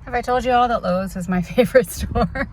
Have I told you all that Lowe's is my favorite store?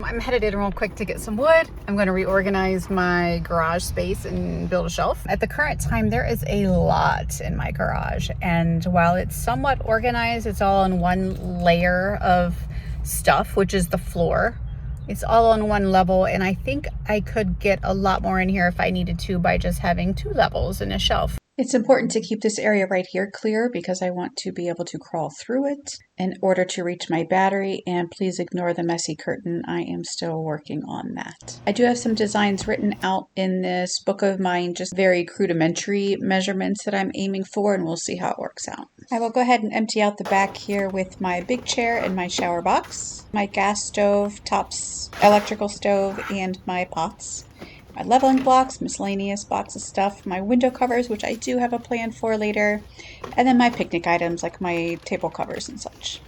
I'm headed in real quick to get some wood. I'm going to reorganize my garage space and build a shelf. At the current time, there is a lot in my garage. And while it's somewhat organized, it's all on one layer of stuff, which is the floor. It's all on one level. And I think I could get a lot more in here if I needed to by just having 2 levels in a shelf. It's important to keep this area right here clear because I want to be able to crawl through it in order to reach my battery, and please ignore the messy curtain. I am still working on that. I do have some designs written out in this book of mine, just very rudimentary measurements that I'm aiming for, and we'll see how it works out. I will go ahead and empty out the back here with my big chair and my shower box, my gas stove, tops, electrical stove, and my pots. My leveling blocks, miscellaneous box of stuff, my window covers, which I do have a plan for later, and then my picnic items like my table covers and such.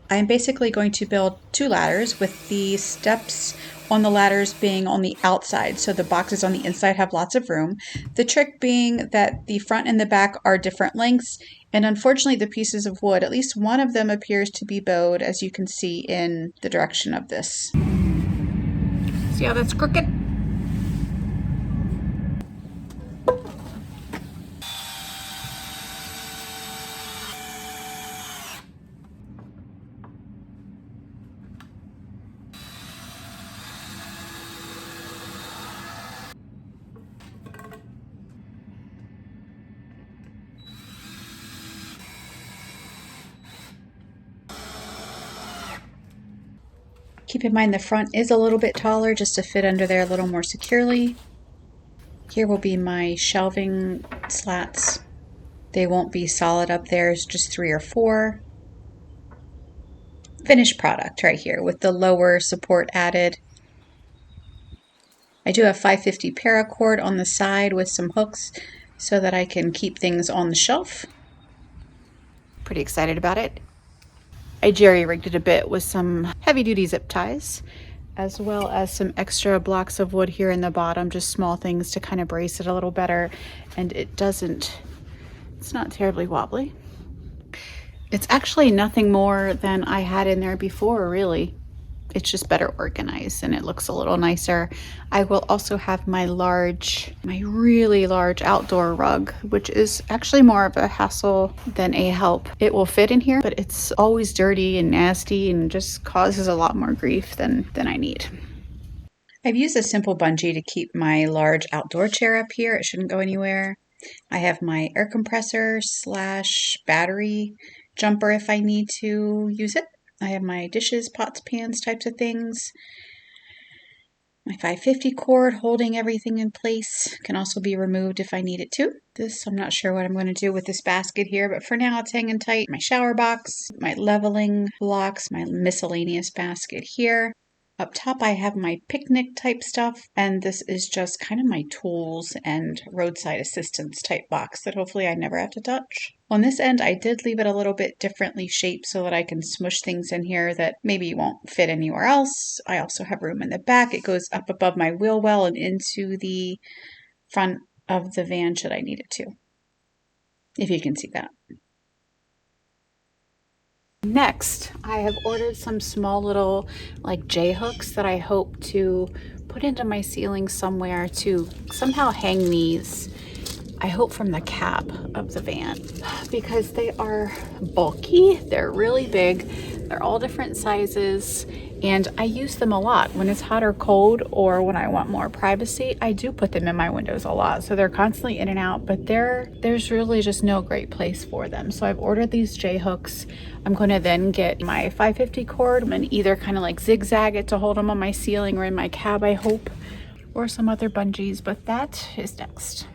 I am basically going to build 2 ladders with the steps on the ladders being on the outside, so the boxes on the inside have lots of room. The trick being that the front and the back are different lengths, and unfortunately the pieces of wood, at least one of them appears to be bowed, as you can see in the direction of this. See how that's crooked? Keep in mind the front is a little bit taller just to fit under there a little more securely. Here will be my shelving slats. They won't be solid up there, it's just 3 or 4. Finished product right here with the lower support added. I do have 550 paracord on the side with some hooks so that I can keep things on the shelf. Pretty excited about it. I jerry-rigged it a bit with some heavy-duty zip ties, as well as some extra blocks of wood here in the bottom, just small things to kind of brace it a little better, and it's not terribly wobbly. It's actually nothing more than I had in there before, really. It's just better organized and it looks a little nicer. I will also have my really large outdoor rug, which is actually more of a hassle than a help. It will fit in here, but it's always dirty and nasty and just causes a lot more grief than I need. I've used a simple bungee to keep my large outdoor chair up here. It shouldn't go anywhere. I have my air compressor / battery jumper if I need to use it. I have my dishes, pots, pans, types of things. My 550 cord holding everything in place can also be removed if I need it to. I'm not sure what I'm going to do with this basket here, but for now it's hanging tight. My shower box, my leveling blocks, my miscellaneous basket here. Up top I have my picnic type stuff, and this is just kind of my tools and roadside assistance type box that hopefully I never have to touch. On this end I did leave it a little bit differently shaped so that I can smush things in here that maybe won't fit anywhere else. I also have room in the back. It goes up above my wheel well and into the front of the van should I need it to, if you can see that. Next, I have ordered some small little like J-hooks that I hope to put into my ceiling somewhere to somehow hang these, I hope from the cab of the van, because they are bulky, they're really big, they're all different sizes, and I use them a lot. When it's hot or cold or when I want more privacy, I do put them in my windows a lot. So they're constantly in and out, but there's really just no great place for them. So I've ordered these J-hooks. I'm going to then get my 550 cord and either kind of like zigzag it to hold them on my ceiling or in my cab, I hope, or some other bungees, but that is next.